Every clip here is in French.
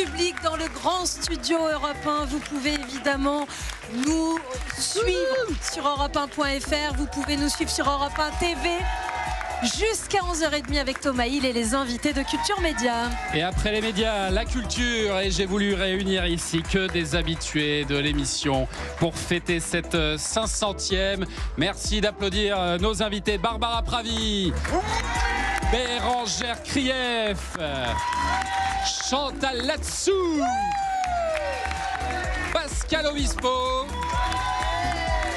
public dans le grand studio Europe 1. Vous pouvez évidemment nous suivre sur europe1.fr. Vous pouvez nous suivre sur Europe 1 TV. Jusqu'à 11h30 avec Thomas Hill et les invités de Culture Média. Et après les médias, la culture. Et j'ai voulu réunir ici que des habitués de l'émission pour fêter cette 500e. Merci d'applaudir nos invités. Barbara Pravi, Bérangère Krief, Chantal Latsou, Pascal Obispo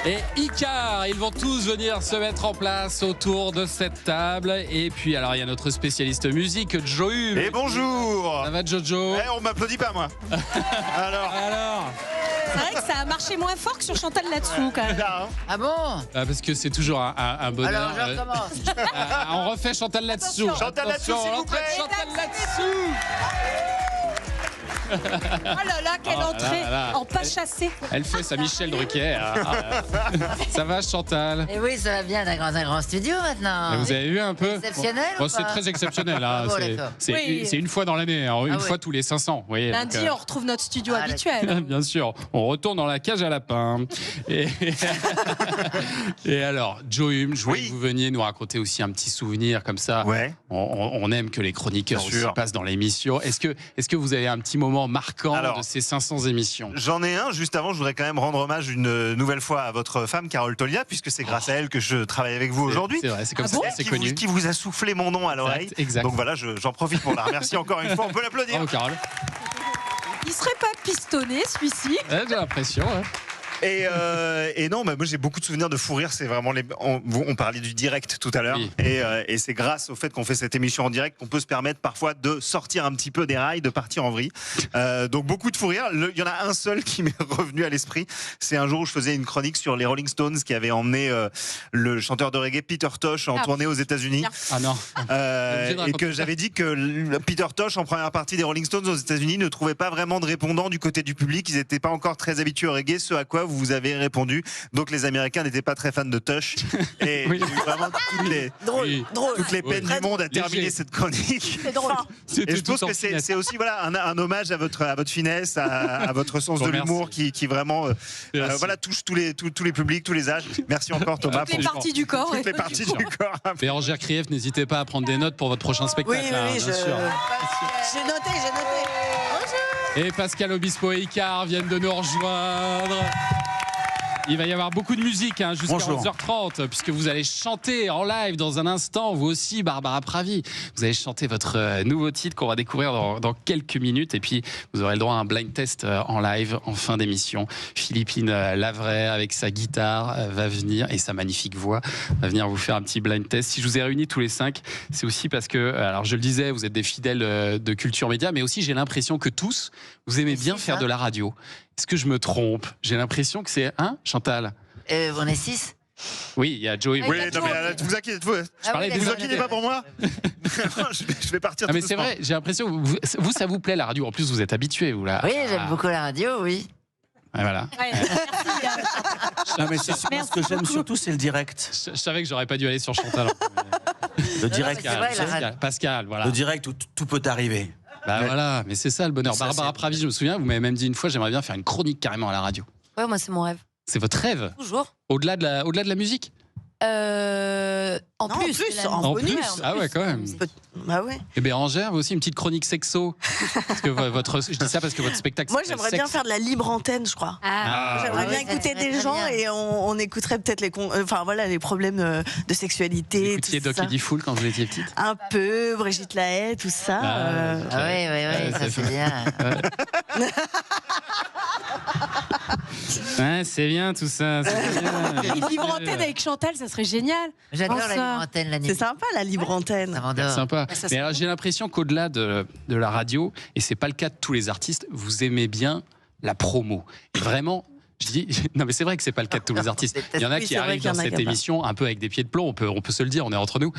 et Icar. Ils vont tous venir se mettre en place autour de cette table. Et puis alors il y a notre spécialiste musique, Joe. Et bonjour. Ça va, Jojo? On m'applaudit pas, moi. Alors C'est vrai que ça a marché moins fort que sur Chantal Latsou quand même. Ah bon? Parce que c'est toujours un bonheur. Alors je recommence. On refait Chantal Latsou. Chantal Latsou, s'il vous plaît. Chantal Latsou. Oh là là, quelle entrée en pas chassé. Elle fait sa Michel Drucker. Ça va, Chantal? Et oui, ça va bien d'un grand studio maintenant. Vous avez vu un peu? Exceptionnel ou C'est pas? très exceptionnel. Ah bon, d'accord. Oui. C'est une fois dans l'année, une fois tous les 500. Vous voyez, Lundi, donc, on retrouve notre studio habituel. bien sûr, on retourne dans la cage à lapins. Et, et alors, Joe Hume, je voulais que vous veniez nous raconter aussi un petit souvenir comme ça. Ouais. On aime que les chroniqueurs Bien aussi sûr. passent dans l'émission. Est-ce que vous avez un petit moment marquant de ces 500 émissions? J'en ai un. Juste avant, je voudrais quand même rendre hommage une nouvelle fois à votre femme, Carole Tolia, puisque c'est grâce à elle que je travaille avec vous aujourd'hui. C'est vrai, c'est comme ça que c'est connu. Qui vous a soufflé mon nom à l'oreille. Exact. Donc voilà, j'en profite pour la remercier encore une fois. On peut l'applaudir. Bravo, Carole. Il serait pas pistonné celui-ci. J'ai l'impression. Et non, moi j'ai beaucoup de souvenirs de fou rire. C'est vraiment on parlait du direct tout à l'heure, Oui. et c'est grâce au fait qu'on fait cette émission en direct qu'on peut se permettre parfois de sortir un petit peu des rails, de partir en vrille. Donc beaucoup de fou rire. Il y en a un seul qui m'est revenu à l'esprit. C'est un jour où je faisais une chronique sur les Rolling Stones qui avaient emmené le chanteur de reggae Peter Tosh en tournée aux États-Unis. Ah non. Et que j'avais dit que Peter Tosh, en première partie des Rolling Stones aux États-Unis, ne trouvait pas vraiment de répondants du côté du public. Ils n'étaient pas encore très habitués au reggae, ce à quoi vous avez répondu. Donc les Américains n'étaient pas très fans de Tosh. Et Oui. j'ai eu vraiment toutes les peines du monde à terminer cette chronique. C'est drôle. Et je pense que c'est aussi un hommage à votre finesse, à votre sens de l'humour qui vraiment touche tous les publics, tous les âges. Merci encore Thomas. Toutes les parties du corps. Toutes les parties du corps. Bérangère Krief, n'hésitez pas à prendre des notes pour votre prochain spectacle. Oui, bien sûr. J'ai noté. Et Pascal Obispo et Icar viennent de nous rejoindre. Il va y avoir beaucoup de musique jusqu'à Bonjour. 11h30, puisque vous allez chanter en live dans un instant. Vous aussi, Barbara Pravi. Vous allez chanter votre nouveau titre qu'on va découvrir dans quelques minutes. Et puis, vous aurez le droit à un blind test en live en fin d'émission. Philippine Lavray, avec sa guitare, va venir, et sa magnifique voix, va venir vous faire un petit blind test. Si je vous ai réunis tous les 5, c'est aussi parce que, alors je le disais, vous êtes des fidèles de Culture Média, mais aussi j'ai l'impression que tous, vous aimez bien faire de la radio. Est-ce que je me trompe? J'ai l'impression que c'est Chantal? On est 6. Oui, il y a Joey. Oui, non, mais vous inquiétez, Je parlais des vous invités. inquiétez pas pour moi. Je vais partir. Ah, mais tout c'est doucement. vrai, j'ai l'impression que vous, ça vous plaît la radio. En plus, vous êtes habitué, vous là. Oui, j'aime beaucoup la radio, oui. Ouais, voilà. Ouais, merci. Non, mais c'est sûr, ce que j'aime surtout, c'est le direct. Je savais que j'aurais pas dû aller sur Chantal. Le direct, c'est vrai, la radio. Pascal, voilà. le direct où tout peut arriver. Bah voilà, mais c'est ça le bonheur. Ça, Barbara c'est- Pravi, je me souviens, vous m'avez même dit une fois, j'aimerais bien faire une chronique carrément à la radio. Ouais, moi, c'est mon rêve. C'est votre rêve? Toujours. Au-delà de la musique? En Non, plus. en En bonus. plus? Ah ouais, quand même. Bah ouais. Et Bérangère, vous aussi, une petite chronique sexo? Parce que je dis ça parce que votre spectacle. Moi, s'appelle j'aimerais bien Sexe. faire de la libre antenne, je crois. J'aimerais bien oui, ça écouter serait des très gens bien. et on écouterait peut-être les problèmes de Vous sexualité, écoutiez tout Doc ça. Eddie Fool quand vous étiez petite? Un peu, Brigitte Lahaie, tout ça. Ah, ok. Ah oui, ça c'est bien. Ouais, c'est bien tout ça. c'est bien. Une libre antenne avec Chantal, ça serait génial. J'adore Pense la ça. libre antenne la nuit. C'est sympa, la libre antenne. Ça m'endort. Sympa. ça, Mais alors, j'ai l'impression qu'au-delà de la radio, et c'est pas le cas de tous les artistes, vous aimez bien la promo. Et vraiment. Je dis, non mais c'est vrai que c'est pas le cas de tous les artistes. Il y en a Oui, qui c'est vrai arrivent qu'il y en dans a cette qui aiment pas. émission un peu avec des pieds de plomb, on peut se le dire, on est entre nous.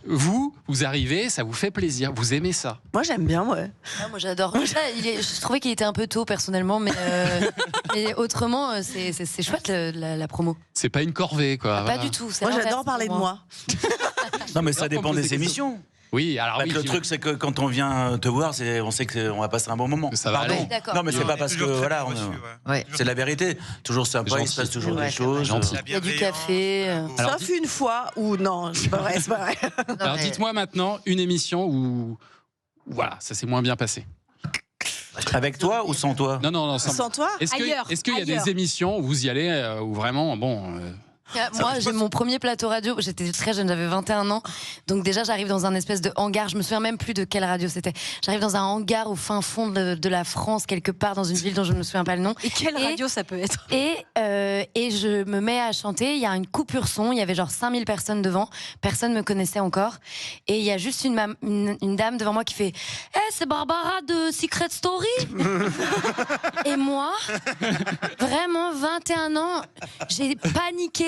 Vous arrivez, ça vous fait plaisir, vous aimez ça. Moi, j'aime bien, ouais. Ah, moi, j'adore. Là, je trouvais qu'il était un peu tôt, personnellement, mais autrement, c'est chouette, la promo. C'est pas une corvée quoi. Pas voilà. du tout. c'est Moi, l'inverse j'adore parler de pour moi. Non, mais ça Alors, dépend poser des des émissions. Oui, alors Bah, oui, le truc, c'est que quand on vient te voir, on sait qu'on va passer un bon moment. ça va Pardon. aller. D'accord. Non, mais c'est On pas est parce que toujours très voilà, bien reçus, ouais. Ouais. c'est la vérité. Toujours sympa, il Gentil. se passe toujours Ouais, des c'est choses. gentil. Il y a du café. Alors, Sauf une fois où non, c'est pas vrai, c'est pas vrai. Non, Alors mais- dites-moi maintenant une émission où voilà, ça s'est moins bien passé. Avec toi ou sans toi? Non, Sans toi Est-ce Ailleurs, qu'il y a ailleurs. des émissions où vous y allez où vraiment Moi, j'ai mon premier plateau radio. J'étais très jeune, j'avais 21 ans. Donc déjà, j'arrive dans un espèce de hangar. Je me souviens même plus de quelle radio c'était. J'arrive dans un hangar au fin fond de la France, quelque part dans une ville dont je ne me souviens pas le nom. Et quelle radio ça peut être? Et je me mets à chanter. Il y a une coupure son. Il y avait genre 5000 personnes devant. Personne ne me connaissait encore. Et il y a juste une dame devant moi qui fait « Hey, c'est Barbara de Secret Story !» Et moi, vraiment 21 ans, j'ai paniqué.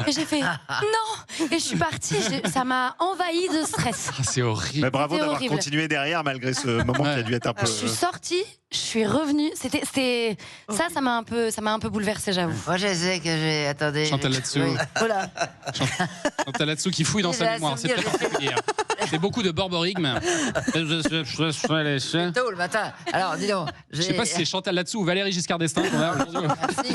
Et j'ai fait « Non !» Et je suis partie. Ça m'a envahi de stress. c'est horrible. Mais bravo C'était d'avoir horrible. continué derrière malgré ce moment qui a dû être un peu. Je suis sortie, je suis revenue. Ça m'a un peu bouleversée, j'avoue. Moi, je sais que j'ai. Attendez. Chantal là-dessous. Oui. Voilà. Chantal là-dessous qui fouille dans J'ai sa la mémoire. C'est souvenir, très compliqué, hein. C'est beaucoup de borborigme. Je Tôt le matin. Alors, dis donc. sais pas si c'est Chantal là-dessous ou Valérie Giscard d'Estaing qu'on a aujourd'hui. Merci.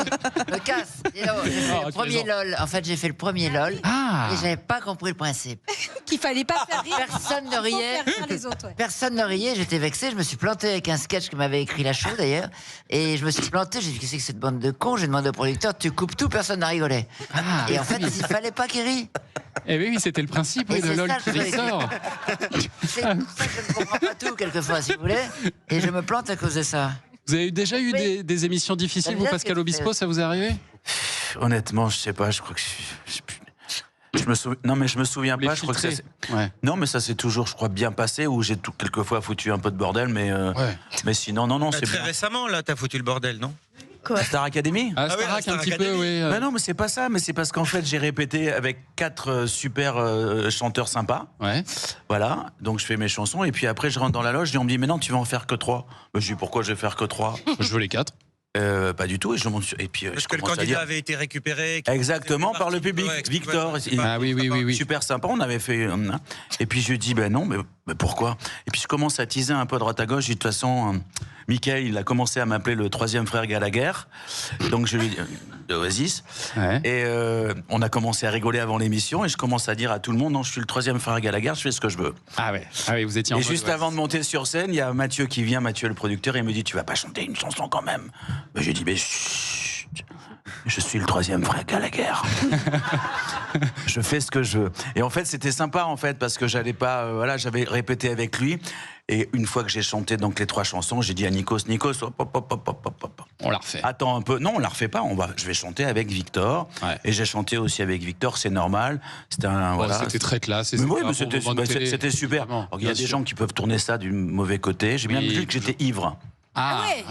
Me casse. Dis donc, j'ai fait Ah, le tous les premier ans. LOL. En fait, j'ai fait le premier LOL. Ah Et j'avais pas compris le principe. Qu'il fallait pas faire rire. Personne ne Faut riait. faire rire les autres, ouais. Personne ne riait, j'étais vexé, je me suis planté avec un sketch que m'avait écrit Lachaud d'ailleurs, et je me suis planté, j'ai dit qu'est-ce que c'est que cette bande de cons, j'ai demandé au producteur, tu coupes tout, personne n'a rigolé. Ah, Et en fait, il fallait pas qu'il rie. Eh oui, c'était le principe Et de c'est LOL ça, qui je voulais ressort. C'est pour ça que je ne comprends pas tout quelquefois, si vous voulez, et je me plante à cause de ça. Vous avez déjà eu des émissions difficiles, J'aime vous, bien Pascal ce que tu Obispo, fais. ça vous est arrivé? Honnêtement, je sais pas, je crois que je me souviens. Non, mais je me souviens Les pas. Je crois que ça, filtrés. Ouais. non, mais ça s'est toujours, je crois, bien passé. Où j'ai quelquefois foutu un peu de bordel, mais Ouais. mais sinon, non, c'est Très bien. récemment, là, t'as foutu le bordel, non? Star Academy. Ah, Ah oui, Starac, Star un petit peu, Academy. oui. Bah non, mais c'est pas ça. Mais c'est parce qu'en fait, j'ai répété avec 4 super chanteurs sympas. Ouais. Voilà, donc je fais mes chansons et puis après je rentre dans la loge et on me dit mais non tu vas en faire que 3. Je dis pourquoi je vais faire que 3? Je veux les 4. Pas du tout et je monte sur... et puis Parce je que le commence à candidat dire avait été récupéré. exactement fait par le partie- public. ouais, Victor, il- Ah oui. super sympa, on avait fait et puis je lui dis ben non mais pourquoi? Et puis je commence à teaser un peu à droite à gauche, je dis de toute façon Michael, il a commencé à m'appeler le 3e frère Gallagher. Donc je lui dis de Oasis. Ouais. Et on a commencé à rigoler avant l'émission et je commence à dire à tout le monde non, je suis le 3e frère Gallagher, je fais ce que je veux. Ah oui, vous étiez en Et mode, juste ouais. avant de monter sur scène, il y a Mathieu qui vient, Mathieu le producteur, et il me dit tu vas pas chanter une chanson quand même? Mais j'ai dit mais chut, je suis le 3e frère Gallagher. Je fais ce que je veux. Et en fait c'était sympa en fait parce que j'allais pas, voilà, j'avais répété avec lui. Et une fois que j'ai chanté donc les 3 chansons, j'ai dit à Nikos, hop. On la refait. Attends un peu. Non, on la refait pas. Je vais chanter avec Victor. Ouais. Et j'ai chanté aussi avec Victor. C'est normal. C'était un. Bon, voilà. c'était très classe. et Mais oui, pas mais pour c'était vos bandes télé, c'était super. évidemment, Alors, il y a bien des sûr. gens qui peuvent tourner ça du mauvais côté. J'ai bien Oui, vu que j'étais ivre. Ah, ouais.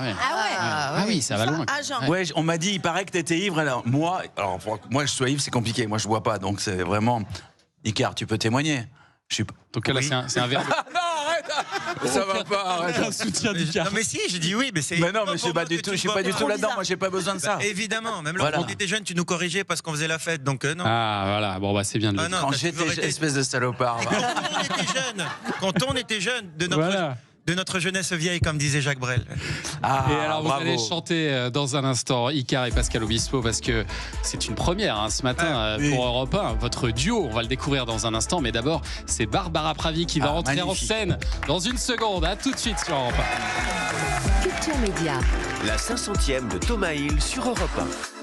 Ah oui, ça va loin. Ah, genre. Ouais, on m'a dit, il paraît que t'étais ivre. Alors moi, pour que moi je sois ivre, c'est compliqué. Moi, je bois pas, donc c'est vraiment. Icar, tu peux témoigner. Je suis. Donc là, Oui. c'est un verre. Non, arrête. Ça va pas. Arrête. Un soutien Non, mais si, j'ai dit oui, mais c'est. Mais non, mais je pour suis pas moi du que tout. tu Je suis bois pas du pas. tout là-dedans. Moi, j'ai pas besoin de ça. Évidemment, même Voilà. quand t'étais jeune, tu nous corrigeais parce qu'on faisait la fête, donc non. Ah voilà, bon bah c'est bien de le Ah dire. non, Quand t'as toujours j'étais été- espèce de salopard. Quand on était jeune, de notre jeunesse vieille, comme disait Jacques Brel. Ah, Et alors vous bravo. allez chanter dans un instant Icar et Pascal Obispo parce que c'est une première hein, ce matin oui. pour Europe 1. Votre duo, on va le découvrir dans un instant, mais d'abord c'est Barbara Pravi qui va Ah, entrer magnifique. en scène dans une seconde. À tout de suite sur Europe 1. Culture Média. La 500e de Thomas Hill sur Europe 1.